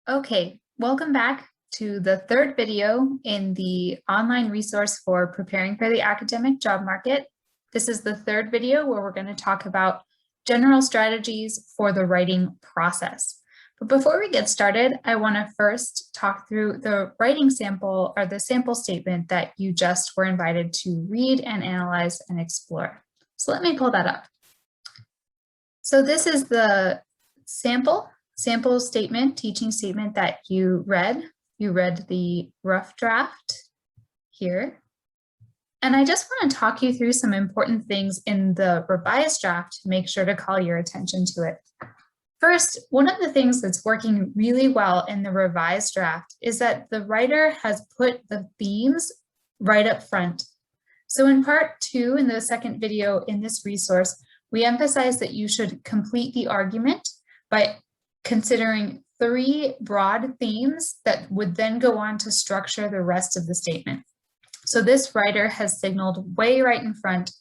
Okay, welcome back to the third video in the online resource for preparing for the academic job market. This is the third video where we're going to talk about general strategies for the writing process. But before we get started, I want to first talk through the writing sample or the sample statement that you just were invited to read and analyze and explore. So let me pull that up. So this is the sample statement, teaching statement that you read. You read the rough draft here. And I just want to talk you through some important things in the revised draft to make sure to call your attention to it. First, one of the things that's working really well in the revised draft is that the writer has put the themes right up front. So in part 2, in the second video in this resource, we emphasize that you should complete the argument by considering 3 broad themes that would then go on to structure the rest of the statement. So this writer has signaled way right in front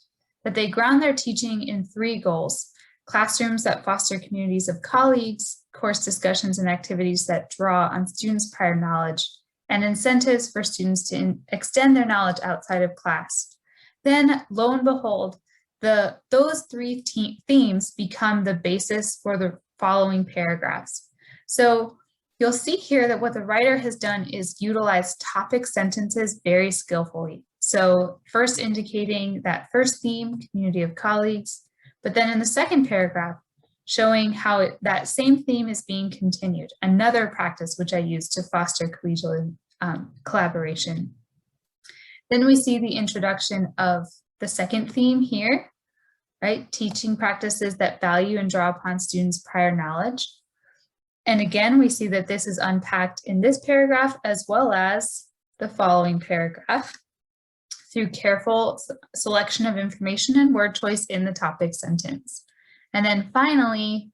that they ground their teaching in 3 goals: classrooms that foster communities of colleagues, course discussions and activities that draw on students' prior knowledge, and incentives for students to extend their knowledge outside of class. Then, lo and behold, those 3 themes become the basis for the following paragraphs. So you'll see here that what the writer has done is utilize topic sentences very skillfully. So first indicating that first theme, community of colleagues, but then in the second paragraph, showing how that same theme is being continued, another practice which I use to foster collegial collaboration. Then we see the introduction of the second theme here, right? Teaching practices that value and draw upon students' prior knowledge. And again, we see that this is unpacked in this paragraph as well as the following paragraph through careful selection of information and word choice in the topic sentence. And then finally,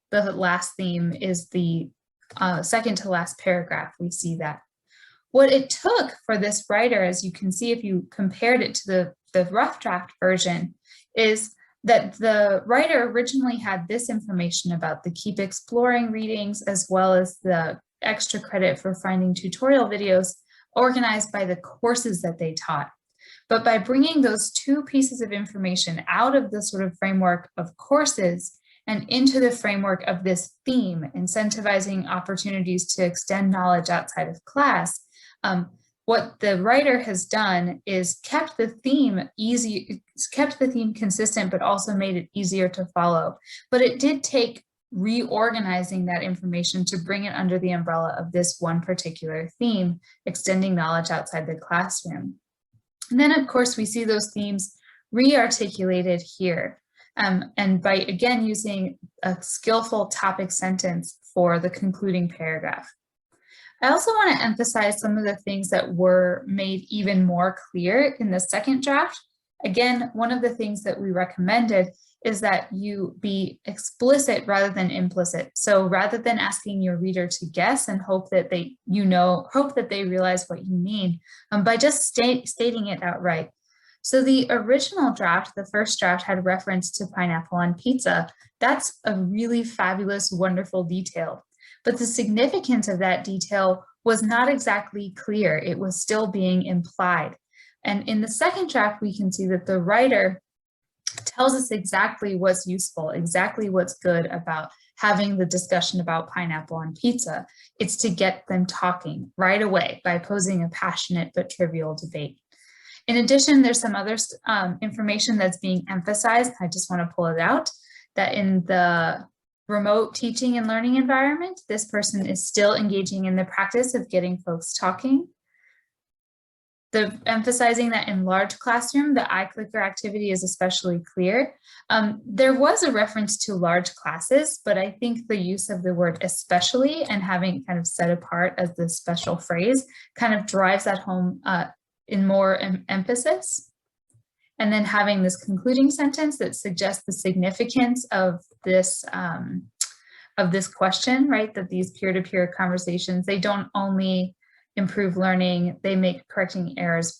the last theme is the second to last paragraph. We see that. What it took for this writer, as you can see if you compared it to the rough draft version, is that the writer originally had this information about the Keep Exploring readings as well as the extra credit for finding tutorial videos organized by the courses that they taught. But by bringing those 2 pieces of information out of the sort of framework of courses and into the framework of this theme, incentivizing opportunities to extend knowledge outside of class, what the writer has done is kept the theme consistent, but also made it easier to follow. But it did take reorganizing that information to bring it under the umbrella of this one particular theme, extending knowledge outside the classroom. And then, of course, we see those themes re-articulated here. And by, again, using a skillful topic sentence for the concluding paragraph. I also want to emphasize some of the things that were made even more clear in the second draft. Again, one of the things that we recommended is that you be explicit rather than implicit. So rather than asking your reader to guess and hope that they realize what you mean, by just stating it outright. So the original draft, the first draft, had reference to pineapple on pizza. That's a really fabulous, wonderful detail. But the significance of that detail was not exactly clear. It was still being implied. And in the second draft, we can see that the writer tells us exactly what's useful, exactly what's good about having the discussion about pineapple on pizza. It's to get them talking right away by posing a passionate but trivial debate. In addition, there's some other information that's being emphasized. I just want to pull it out, that in the remote teaching and learning environment, this person is still engaging in the practice of getting folks talking. Emphasizing that in large classroom, the iClicker activity is especially clear. There was a reference to large classes, but I think the use of the word especially and having it kind of set apart as the special phrase kind of drives that home in more emphasis. And then having this concluding sentence that suggests the significance of this question, right? That these peer-to-peer conversations, they don't only improve learning, they make correcting errors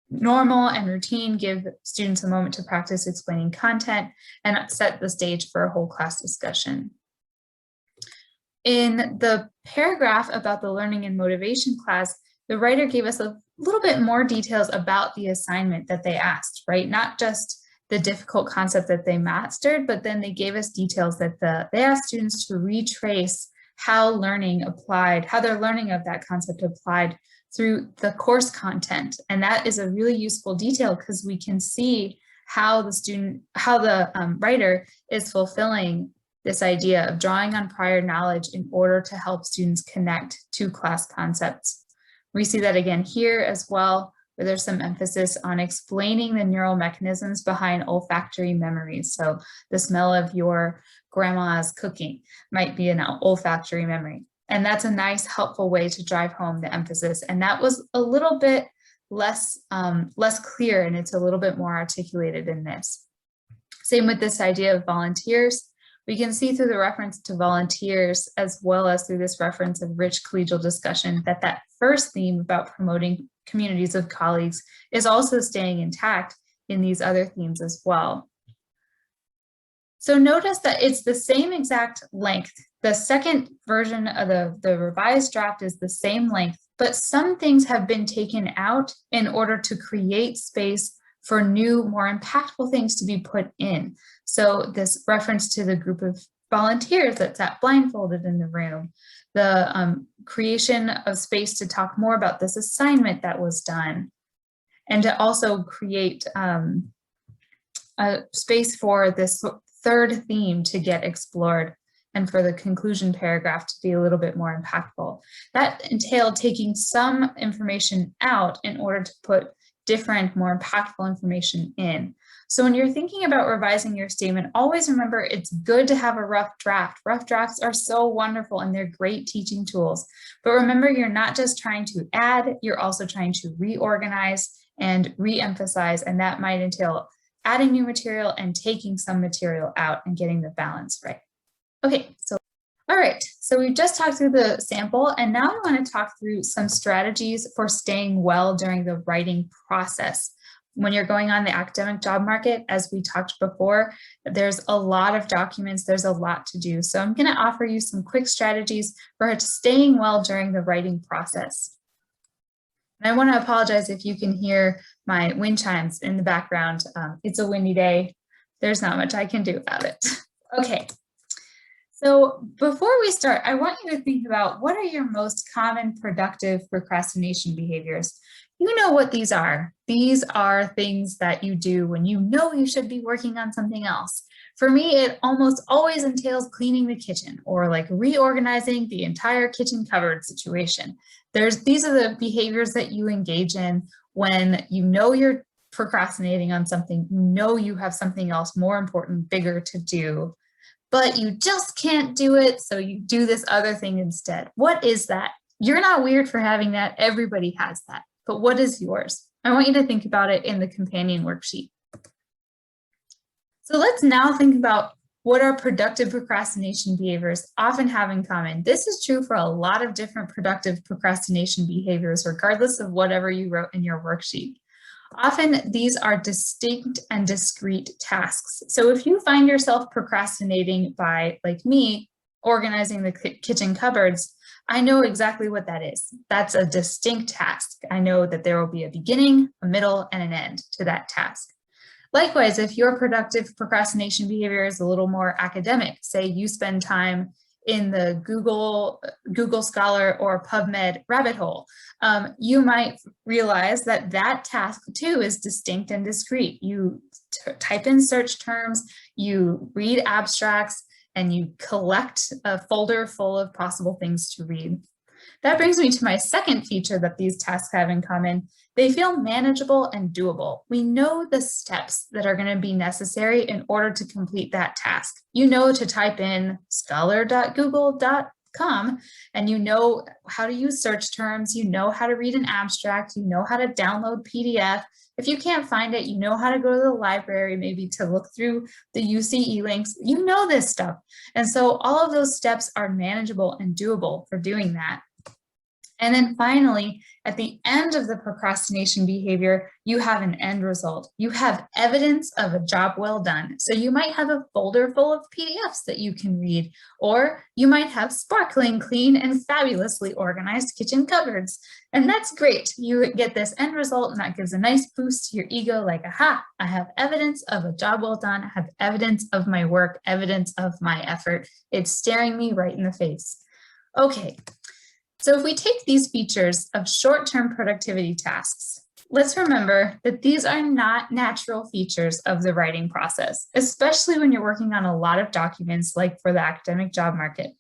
normal and routine, give students a moment to practice explaining content, and set the stage for a whole class discussion. In the paragraph about the learning and motivation class, the writer gave us a little bit more details about the assignment that they asked, right? Not just the difficult concept that they mastered, but then they gave us details that they asked students to retrace how learning applied, how their learning of that concept applied through the course content. And that is a really useful detail because we can see how the writer is fulfilling this idea of drawing on prior knowledge in order to help students connect to class concepts. We see that again here as well, where there's some emphasis on explaining the neural mechanisms behind olfactory memories. So the smell of your grandma's cooking might be an olfactory memory. And that's a nice, helpful way to drive home the emphasis. And that was a little bit less clear, and it's a little bit more articulated in this. Same with this idea of volunteers. We can see through the reference to volunteers, as well as through this reference of rich collegial discussion, that first theme about promoting communities of colleagues is also staying intact in these other themes as well. So notice that it's the same exact length. The second version of the revised draft is the same length, but some things have been taken out in order to create space for new, more impactful things to be put in. So this reference to the group of volunteers that sat blindfolded in the room, the creation of space to talk more about this assignment that was done, and to also create a space for this third theme to get explored and for the conclusion paragraph to be a little bit more impactful. That entailed taking some information out in order to put different, more impactful information in. So when you're thinking about revising your statement, always remember it's good to have a rough draft. Rough drafts are so wonderful and they're great teaching tools. But remember, you're not just trying to add, you're also trying to reorganize and re-emphasize, and that might entail adding new material and taking some material out and getting the balance right. Okay, so all right, so we've just talked through the sample, and now I want to talk through some strategies for staying well during the writing process. When you're going on the academic job market, as we talked before, there's a lot of documents, there's a lot to do. So I'm going to offer you some quick strategies for staying well during the writing process. And I want to apologize if you can hear my wind chimes in the background. It's a windy day. There's not much I can do about it. Okay. So before we start, I want you to think about what are your most common productive procrastination behaviors. You know what these are. These are things that you do when you know you should be working on something else. For me, it almost always entails cleaning the kitchen or like reorganizing the entire kitchen cupboard situation. These are the behaviors that you engage in when you know you're procrastinating on something, you know you have something else more important, bigger to do, but you just can't do it, so you do this other thing instead. What is that? You're not weird for having that. Everybody has that. But what is yours? I want you to think about it in the companion worksheet. So let's now think about what our productive procrastination behaviors often have in common. This is true for a lot of different productive procrastination behaviors, regardless of whatever you wrote in your worksheet. Often these are distinct and discrete tasks. So if you find yourself procrastinating by, like me, organizing the kitchen cupboards, I know exactly what that is. That's a distinct task. I know that there will be a beginning, a middle, and an end to that task. Likewise, if your productive procrastination behavior is a little more academic, say you spend time in the Google Scholar or PubMed rabbit hole, you might realize that that task too is distinct and discrete. You type in search terms, you read abstracts, and you collect a folder full of possible things to read. That brings me to my second feature that these tasks have in common. They feel manageable and doable. We know the steps that are going to be necessary in order to complete that task. You know to type in scholar.google.com, and you know how to use search terms, you know how to read an abstract, you know how to download PDF. If you can't find it, you know how to go to the library, maybe to look through the UCE links. You know this stuff. And so all of those steps are manageable and doable for doing that. And then finally, at the end of the procrastination behavior, you have an end result. You have evidence of a job well done. So you might have a folder full of PDFs that you can read, or you might have sparkling clean and fabulously organized kitchen cupboards. And that's great. You get this end result, and that gives a nice boost to your ego, like, aha, I have evidence of a job well done. I have evidence of my work, evidence of my effort. It's staring me right in the face. Okay. So if we take these features of short-term productivity tasks, let's remember that these are not natural features of the writing process, especially when you're working on a lot of documents like for the academic job market.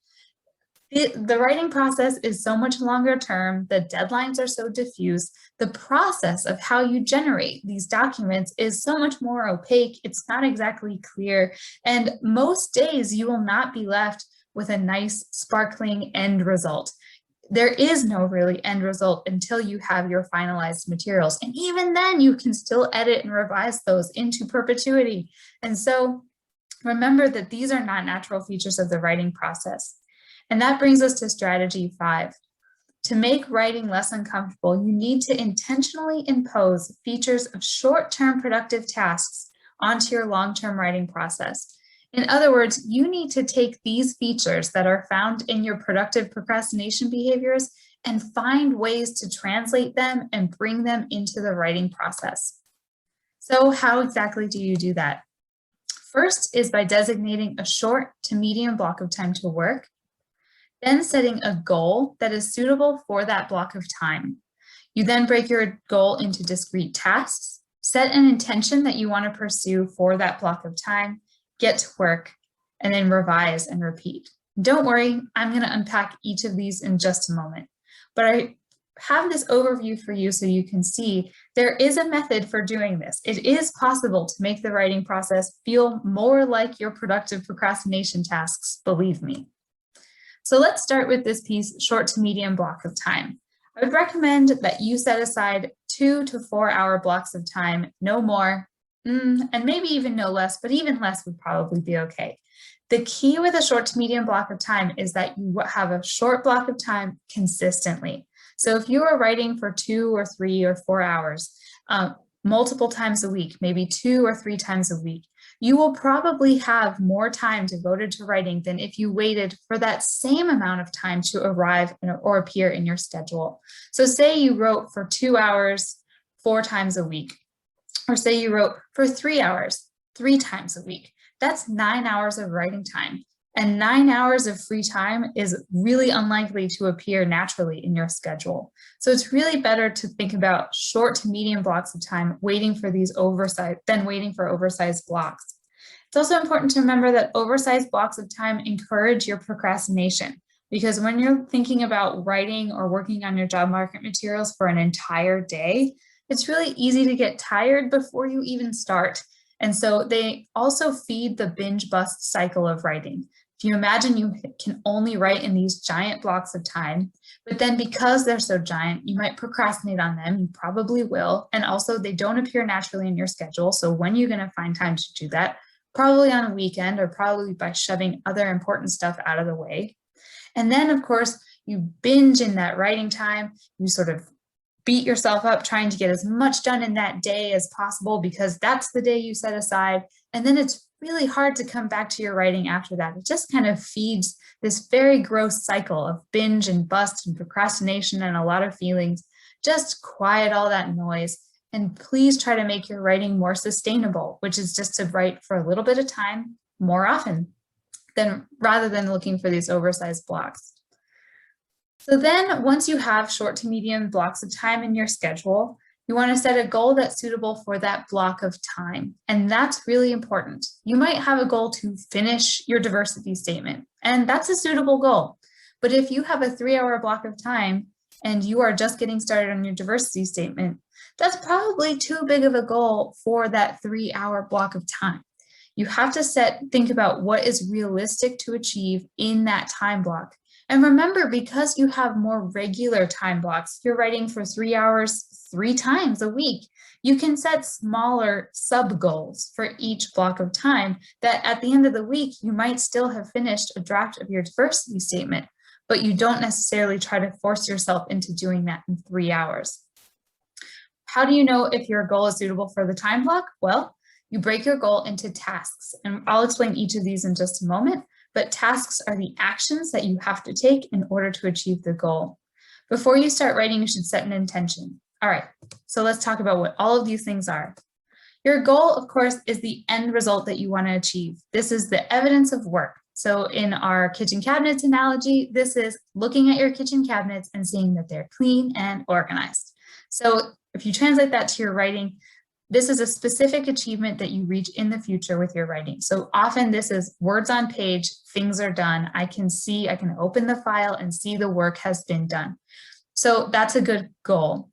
The writing process is so much longer term, the deadlines are so diffuse, the process of how you generate these documents is so much more opaque, it's not exactly clear, and most days you will not be left with a nice sparkling end result. There is no really end result until you have your finalized materials. And even then you can still edit and revise those into perpetuity. And so remember that these are not natural features of the writing process. And that brings us to strategy 5. To make writing less uncomfortable, you need to intentionally impose features of short-term productive tasks onto your long-term writing process. In other words, you need to take these features that are found in your productive procrastination behaviors and find ways to translate them and bring them into the writing process. So how exactly do you do that? First is by designating a short to medium block of time to work, then setting a goal that is suitable for that block of time. You then break your goal into discrete tasks, set an intention that you want to pursue for that block of time, get to work, and then revise and repeat. Don't worry, I'm going to unpack each of these in just a moment. But I have this overview for you so you can see there is a method for doing this. It is possible to make the writing process feel more like your productive procrastination tasks, believe me. So let's start with this piece, short to medium block of time. I would recommend that you set aside 2 to 4 hour blocks of time, no more, and maybe even no less, but even less would probably be okay. The key with a short to medium block of time is that you have a short block of time consistently. So if you are writing for 2 or 3 or 4 hours, multiple times a week, maybe 2 or 3 times a week, you will probably have more time devoted to writing than if you waited for that same amount of time to arrive or appear in your schedule. So say you wrote for 2 hours, 4 times a week. Or say you wrote for 3 hours, 3 times a week. That's 9 hours of writing time. And 9 hours of free time is really unlikely to appear naturally in your schedule. So it's really better to think about short to medium blocks of time waiting for these than waiting for oversized blocks. It's also important to remember that oversized blocks of time encourage your procrastination, because when you're thinking about writing or working on your job market materials for an entire day, it's really easy to get tired before you even start. And so they also feed the binge bust cycle of writing. If you imagine you can only write in these giant blocks of time, but then because they're so giant, you might procrastinate on them, you probably will, and also they don't appear naturally in your schedule. So when are you going to find time to do that? Probably on a weekend, or probably by shoving other important stuff out of the way. And then of course, you binge in that writing time, you sort of beat yourself up trying to get as much done in that day as possible because that's the day you set aside. And then it's really hard to come back to your writing after that. It just kind of feeds this very gross cycle of binge and bust and procrastination and a lot of feelings. Just quiet all that noise and please try to make your writing more sustainable, which is just to write for a little bit of time more often rather than looking for these oversized blocks. So then once you have short to medium blocks of time in your schedule, you want to set a goal that's suitable for that block of time. And that's really important. You might have a goal to finish your diversity statement, and that's a suitable goal. But if you have a 3-hour block of time and you are just getting started on your diversity statement, that's probably too big of a goal for that 3-hour block of time. You have to think about what is realistic to achieve in that time block. And remember, because you have more regular time blocks, you're writing for 3 hours 3 times a week, you can set smaller sub-goals for each block of time that at the end of the week, you might still have finished a draft of your diversity statement. but you don't necessarily try to force yourself into doing that in 3 hours. How do you know if your goal is suitable for the time block? Well, you break your goal into tasks, and I'll explain each of these in just a moment, but tasks are the actions that you have to take in order to achieve the goal. Before you start writing, you should set an intention. All right, so let's talk about what all of these things are. Your goal, of course, is the end result that you want to achieve. This is the evidence of work. So in our kitchen cabinets analogy, this is looking at your kitchen cabinets and seeing that they're clean and organized. So if you translate that to your writing, this is a specific achievement that you reach in the future with your writing. So often this is words on page, things are done. I can open the file and see the work has been done. So that's a good goal.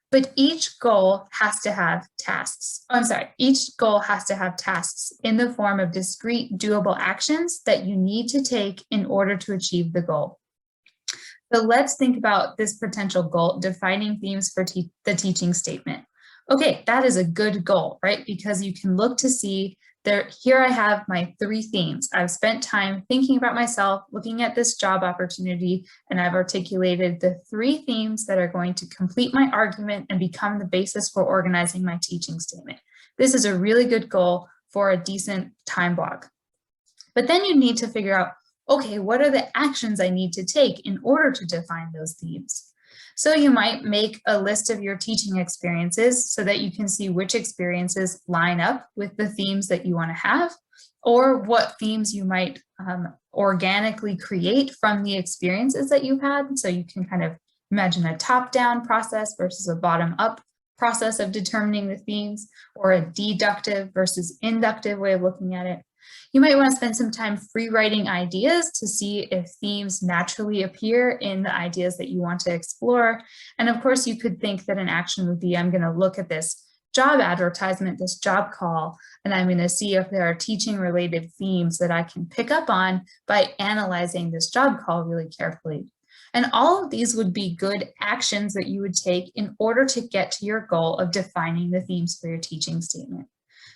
But each goal has to have tasks. Each goal has to have tasks in the form of discrete, doable actions that you need to take in order to achieve the goal. So let's think about this potential goal, defining themes for the teaching statement. Okay, that is a good goal, right? Because you can look to see here I have my 3 themes. I've spent time thinking about myself, looking at this job opportunity, and I've articulated the 3 themes that are going to complete my argument and become the basis for organizing my teaching statement. This is a really good goal for a decent time block. But then you need to figure out, okay, what are the actions I need to take in order to define those themes? So you might make a list of your teaching experiences so that you can see which experiences line up with the themes that you want to have, or what themes you might organically create from the experiences that you've had. So you can kind of imagine a top-down process versus a bottom-up process of determining the themes, or a deductive versus inductive way of looking at it. You might want to spend some time free writing ideas to see if themes naturally appear in the ideas that you want to explore. And of course, you could think that an action would be, I'm going to look at this job advertisement, this job call, and I'm going to see if there are teaching related themes that I can pick up on by analyzing this job call really carefully. And all of these would be good actions that you would take in order to get to your goal of defining the themes for your teaching statement.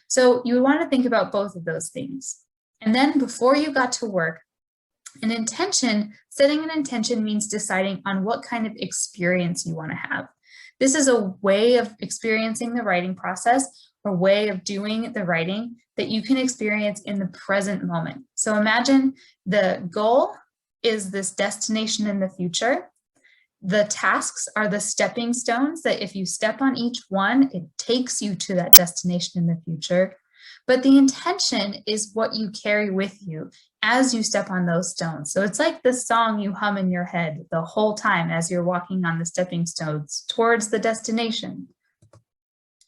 So you would want to think about both of those things. And then before you got to work, setting an intention means deciding on what kind of experience you want to have. This is a way of experiencing the writing process, or way of doing the writing that you can experience in the present moment. So imagine the goal is this destination in the future. The tasks are the stepping stones that if you step on each one, it takes you to that destination in the future. But the intention is what you carry with you as you step on those stones. So it's like the song you hum in your head the whole time as you're walking on the stepping stones towards the destination.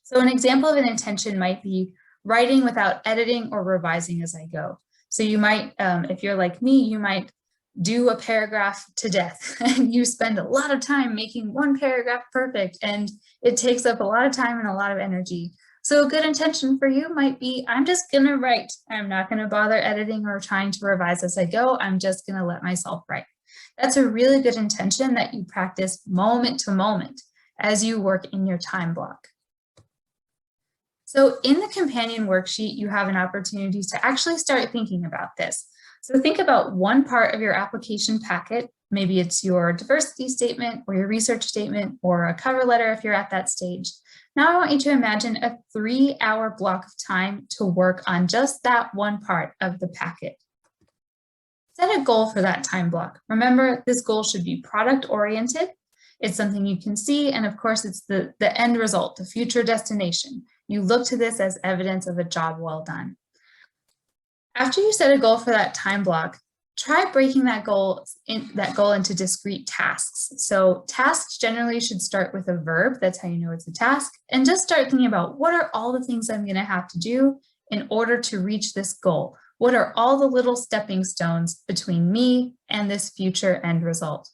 So an example of an intention might be writing without editing or revising as I go. So you might, if you're like me, you might do a paragraph to death and you spend a lot of time making one paragraph perfect, and it takes up a lot of time and a lot of energy. So a good intention for you might be, I'm just going to write. I'm not going to bother editing or trying to revise as I go. I'm just going to let myself write. That's a really good intention that you practice moment to moment as you work in your time block. So in the companion worksheet, you have an opportunity to actually start thinking about this. So think about one part of your application packet. Maybe it's your diversity statement or your research statement or a cover letter if you're at that stage. Now I want you to imagine a 3-hour block of time to work on just that one part of the packet. Set a goal for that time block. Remember, this goal should be product-oriented. It's something you can see, and of course, it's the end result, the future destination. You look to this as evidence of a job well done. After you set a goal for that time block, try breaking that goal into discrete tasks. So tasks generally should start with a verb. That's how you know it's a task. And just start thinking about, what are all the things I'm going to have to do in order to reach this goal? What are all the little stepping stones between me and this future end result?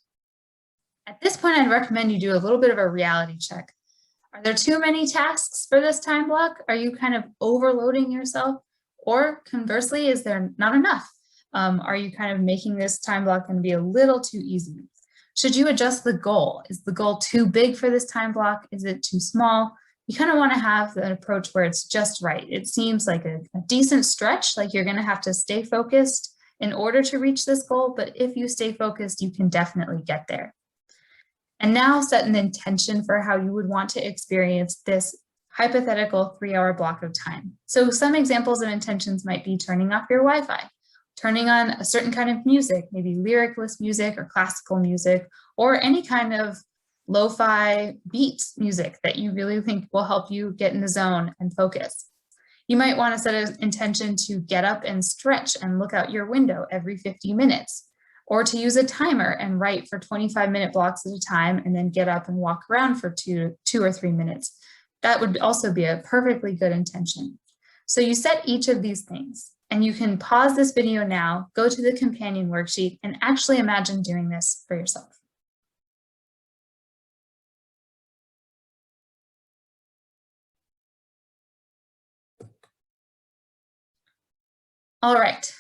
At this point, I'd recommend you do a little bit of a reality check. Are there too many tasks for this time block? Are you kind of overloading yourself? Or conversely, is there not enough? Are you kind of making this time block going to be a little too easy? Should you adjust the goal? Is the goal too big for this time block? Is it too small? You kind of want to have an approach where it's just right. It seems like a decent stretch, like you're going to have to stay focused in order to reach this goal, but if you stay focused, you can definitely get there. And now set an intention for how you would want to experience this hypothetical 3-hour block of time. So some examples of intentions might be turning off your Wi-Fi, turning on a certain kind of music, maybe lyricless music or classical music, or any kind of lo-fi beat music that you really think will help you get in the zone and focus. You might want to set an intention to get up and stretch and look out your window every 50 minutes, or to use a timer and write for 25-minute blocks at a time and then get up and walk around for two or 3 minutes. That would also be a perfectly good intention. So you set each of these things, and you can pause this video now, go to the companion worksheet, and actually imagine doing this for yourself. All right.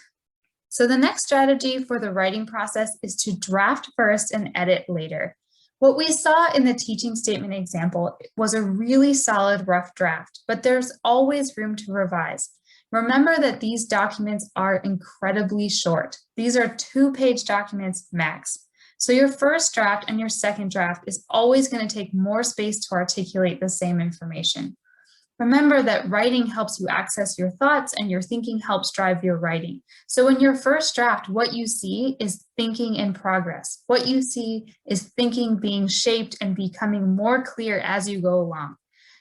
So the next strategy for the writing process is to draft first and edit later. What we saw in the teaching statement example was a really solid rough draft, but there's always room to revise. Remember that these documents are incredibly short. These are 2-page documents max. So your first draft and your second draft is always going to take more space to articulate the same information. Remember that writing helps you access your thoughts and your thinking helps drive your writing. So in your first draft, what you see is thinking in progress. What you see is thinking being shaped and becoming more clear as you go along.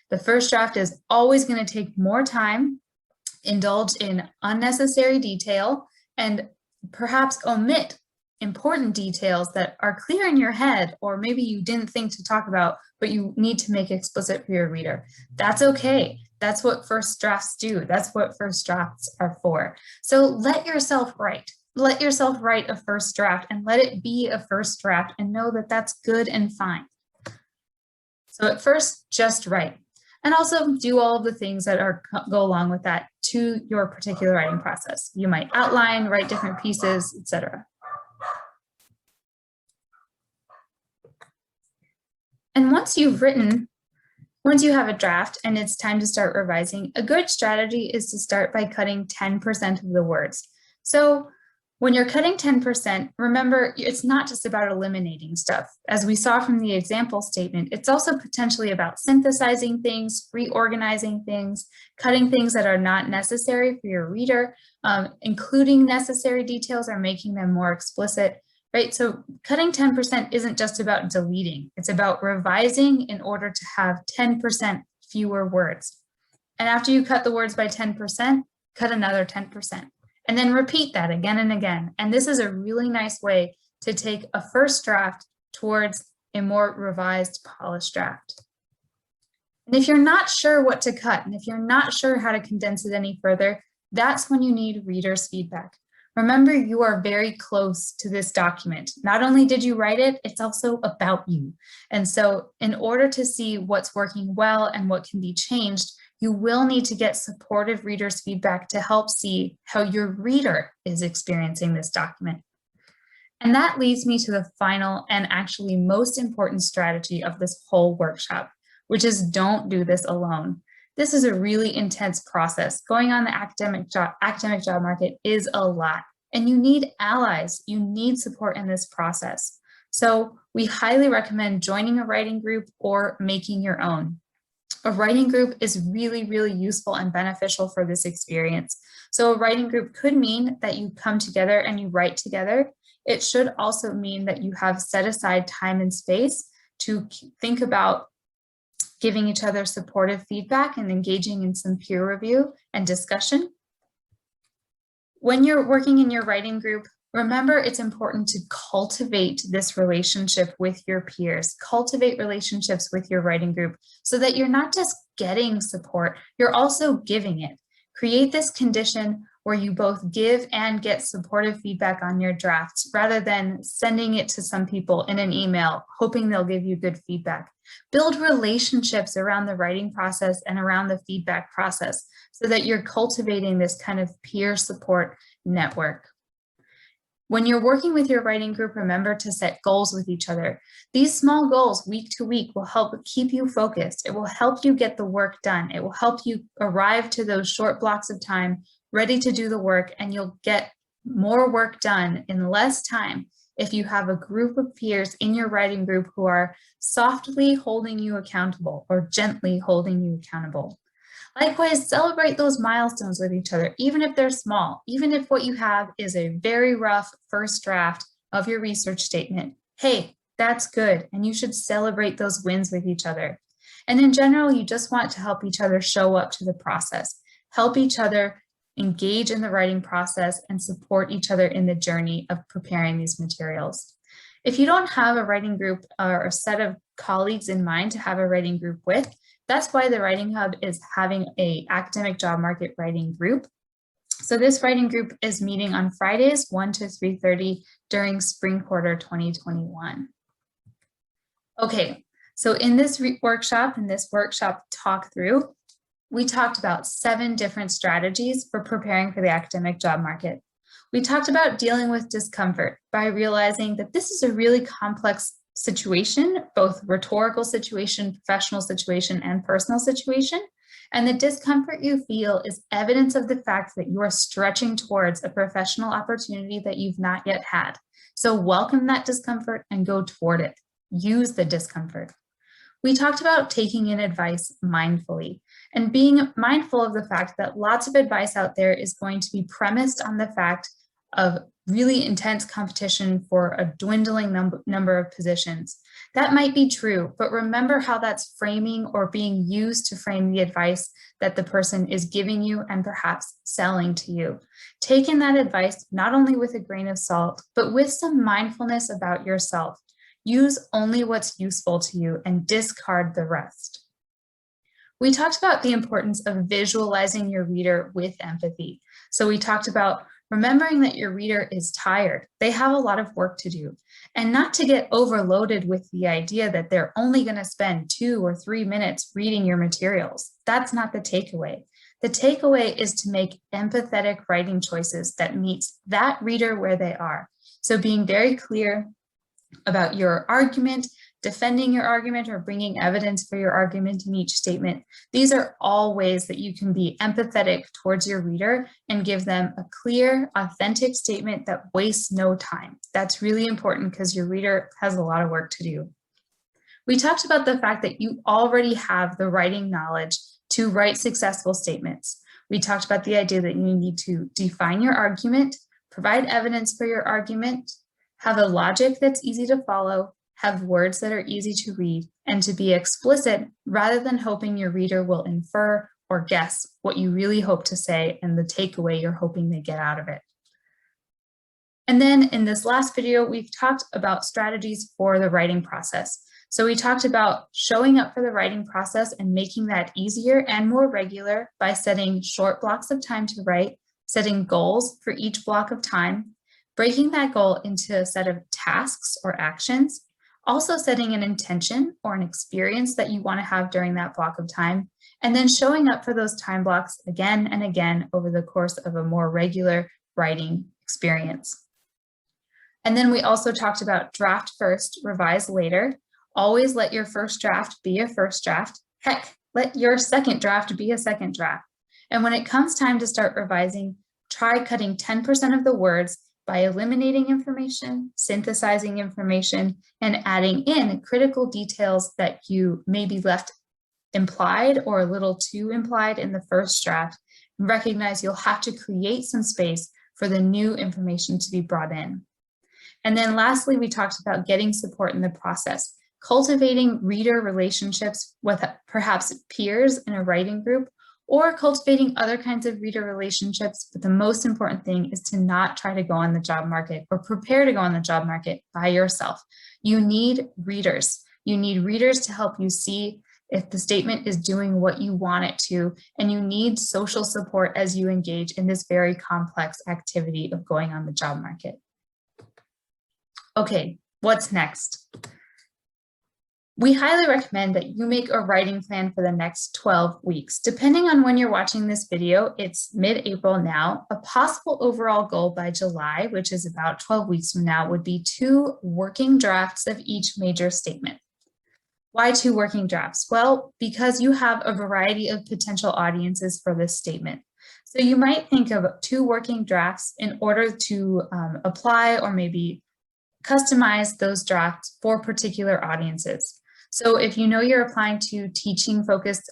The first draft is always going to take more time, indulge in unnecessary detail, and perhaps omit important details that are clear in your head, or maybe you didn't think to talk about, but you need to make explicit for your reader. That's okay. That's what first drafts do. That's what first drafts are for. So let yourself write. Let yourself write a first draft and let it be a first draft and know that that's good and fine. So at first, just write. And also do all of the things that go along with that to your particular writing process. You might outline, write different pieces, etc. And once you have a draft and it's time to start revising, a good strategy is to start by cutting 10% of the words. So when you're cutting 10%, remember, it's not just about eliminating stuff. As we saw from the example statement, it's also potentially about synthesizing things, reorganizing things, cutting things that are not necessary for your reader, including necessary details or making them more explicit. Right, so cutting 10% isn't just about deleting, it's about revising in order to have 10% fewer words. And after you cut the words by 10%, cut another 10%, and then repeat that again and again. And this is a really nice way to take a first draft towards a more revised, polished draft. And if you're not sure what to cut, and if you're not sure how to condense it any further, that's when you need readers' feedback. Remember, you are very close to this document. Not only did you write it, it's also about you. And so in order to see what's working well and what can be changed, you will need to get supportive readers' feedback to help see how your reader is experiencing this document. And that leads me to the final and actually most important strategy of this whole workshop, which is don't do this alone. This is a really intense process. Going on the academic job market is a lot, and you need allies. You need support in this process. So we highly recommend joining a writing group or making your own. A writing group is really, really useful and beneficial for this experience. So a writing group could mean that you come together and you write together. It should also mean that you have set aside time and space to think about giving each other supportive feedback and engaging in some peer review and discussion. When you're working in your writing group, remember it's important to cultivate this relationship with your peers, cultivate relationships with your writing group so that you're not just getting support, you're also giving it. Create this condition where you both give and get supportive feedback on your drafts rather than sending it to some people in an email, hoping they'll give you good feedback. Build relationships around the writing process and around the feedback process so that you're cultivating this kind of peer support network. When you're working with your writing group, remember to set goals with each other. These small goals week to week will help keep you focused. It will help you get the work done. It will help you arrive to those short blocks of time ready to do the work, and you'll get more work done in less time if you have a group of peers in your writing group who are softly holding you accountable or gently holding you accountable. Likewise, celebrate those milestones with each other, even if they're small, even if what you have is a very rough first draft of your research statement. Hey, that's good, and you should celebrate those wins with each other. And in general, you just want to help each other show up to the process, help each other engage in the writing process, and support each other in the journey of preparing these materials. If you don't have a writing group or a set of colleagues in mind to have a writing group with, that's why the Writing Hub is having an academic job market writing group. So this writing group is meeting on Fridays, 1 to 3:30 during spring quarter 2021. Okay, so in this workshop talk through, we talked about 7 different strategies for preparing for the academic job market. We talked about dealing with discomfort by realizing that this is a really complex situation, both rhetorical situation, professional situation, and personal situation. And the discomfort you feel is evidence of the fact that you are stretching towards a professional opportunity that you've not yet had. So welcome that discomfort and go toward it. Use the discomfort. We talked about taking in advice mindfully and being mindful of the fact that lots of advice out there is going to be premised on the fact of really intense competition for a dwindling number of positions. That might be true, but remember how that's framing or being used to frame the advice that the person is giving you and perhaps selling to you. Take in that advice not only with a grain of salt, but with some mindfulness about yourself. Use only what's useful to you and discard the rest. We talked about the importance of visualizing your reader with empathy. So we talked about remembering that your reader is tired. They have a lot of work to do, and not to get overloaded with the idea that they're only going to spend 2 or 3 minutes reading your materials. That's not the takeaway. The takeaway is to make empathetic writing choices that meets that reader where they are. So being very clear about your argument, defending your argument, or bringing evidence for your argument in each statement. These are all ways that you can be empathetic towards your reader and give them a clear, authentic statement that wastes no time. That's really important because your reader has a lot of work to do. We talked about the fact that you already have the writing knowledge to write successful statements. We talked about the idea that you need to define your argument, provide evidence for your argument, have a logic that's easy to follow, have words that are easy to read, and to be explicit rather than hoping your reader will infer or guess what you really hope to say and the takeaway you're hoping they get out of it. And then in this last video, we've talked about strategies for the writing process. So we talked about showing up for the writing process and making that easier and more regular by setting short blocks of time to write, setting goals for each block of time, breaking that goal into a set of tasks or actions, also setting an intention or an experience that you want to have during that block of time, and then showing up for those time blocks again and again over the course of a more regular writing experience. And then we also talked about draft first, revise later. Always let your first draft be a first draft. Heck, let your second draft be a second draft. And when it comes time to start revising, try cutting 10% of the words by eliminating information, synthesizing information, and adding in critical details that you maybe left implied or a little too implied in the first draft. Recognize you'll have to create some space for the new information to be brought in. And then lastly, we talked about getting support in the process, cultivating reader relationships with perhaps peers in a writing group, or cultivating other kinds of reader relationships. But the most important thing is to not try to go on the job market or prepare to go on the job market by yourself. You need readers. You need readers to help you see if the statement is doing what you want it to, and you need social support as you engage in this very complex activity of going on the job market. Okay, what's next? We highly recommend that you make a writing plan for the next 12 weeks. Depending on when you're watching this video, it's mid-April now. A possible overall goal by July, which is about 12 weeks from now, would be 2 working drafts of each major statement. Why 2 working drafts? Well, because you have a variety of potential audiences for this statement. So you might think of 2 working drafts in order to apply or maybe customize those drafts for particular audiences. So if you know you're applying to teaching-focused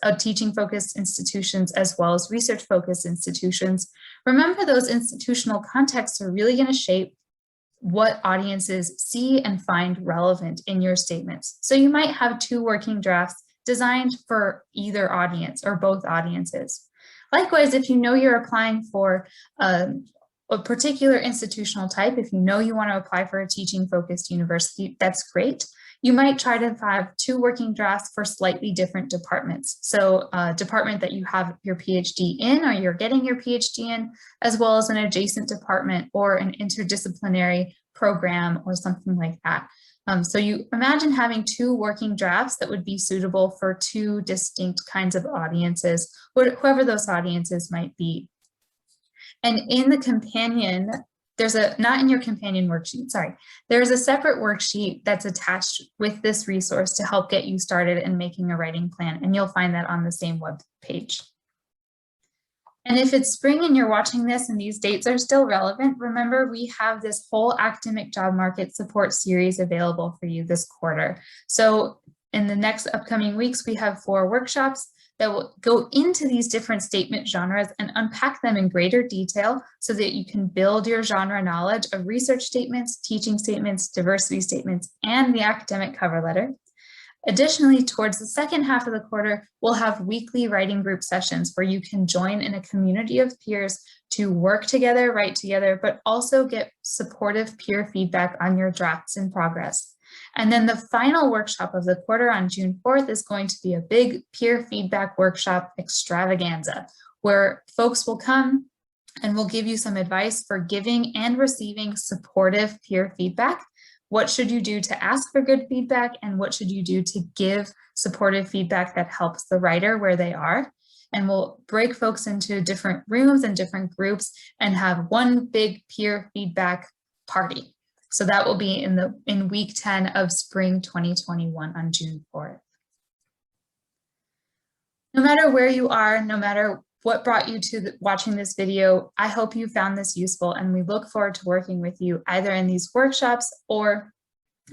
institutions as well as research-focused institutions, remember those institutional contexts are really going to shape what audiences see and find relevant in your statements. So you might have 2 working drafts designed for either audience or both audiences. Likewise, if you know you're applying for a particular institutional type, if you know you want to apply for a teaching-focused university, that's great. You might try to have 2 working drafts for slightly different departments. So a department that you have your PhD in or you're getting your PhD in, as well as an adjacent department or an interdisciplinary program or something like that. So you imagine having 2 working drafts that would be suitable for 2 distinct kinds of audiences, whoever those audiences might be. And in the companion, not in your companion worksheet, sorry, there's a separate worksheet that's attached with this resource to help get you started in making a writing plan, and you'll find that on the same web page. And if it's spring and you're watching this and these dates are still relevant, remember we have this whole academic job market support series available for you this quarter. So in the next upcoming weeks, we have 4 workshops that will go into these different statement genres and unpack them in greater detail so that you can build your genre knowledge of research statements, teaching statements, diversity statements, and the academic cover letter. Additionally, towards the second half of the quarter, we'll have weekly writing group sessions where you can join in a community of peers to work together, write together, but also get supportive peer feedback on your drafts in progress. And then the final workshop of the quarter on June 4th is going to be a big peer feedback workshop extravaganza, where folks will come and we'll give you some advice for giving and receiving supportive peer feedback. What should you do to ask for good feedback, and what should you do to give supportive feedback that helps the writer where they are? And we'll break folks into different rooms and different groups and have one big peer feedback party. So that will be in week 10 of spring 2021 on June 4th. No matter where you are, no matter what brought you to watching this video, I hope you found this useful, and we look forward to working with you either in these workshops or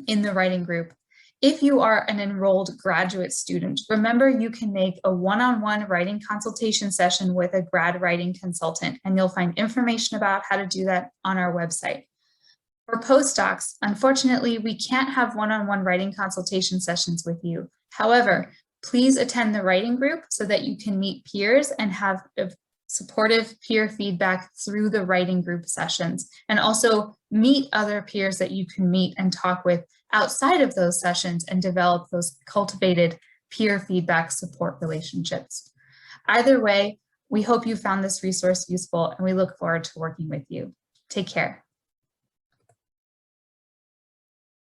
in the writing group. If you are an enrolled graduate student, remember you can make a one-on-one writing consultation session with a grad writing consultant, and you'll find information about how to do that on our website. For postdocs, unfortunately, we can't have one-on-one writing consultation sessions with you. However, please attend the writing group so that you can meet peers and have supportive peer feedback through the writing group sessions, and also meet other peers that you can meet and talk with outside of those sessions and develop those cultivated peer feedback support relationships. Either way, we hope you found this resource useful, and we look forward to working with you. Take care.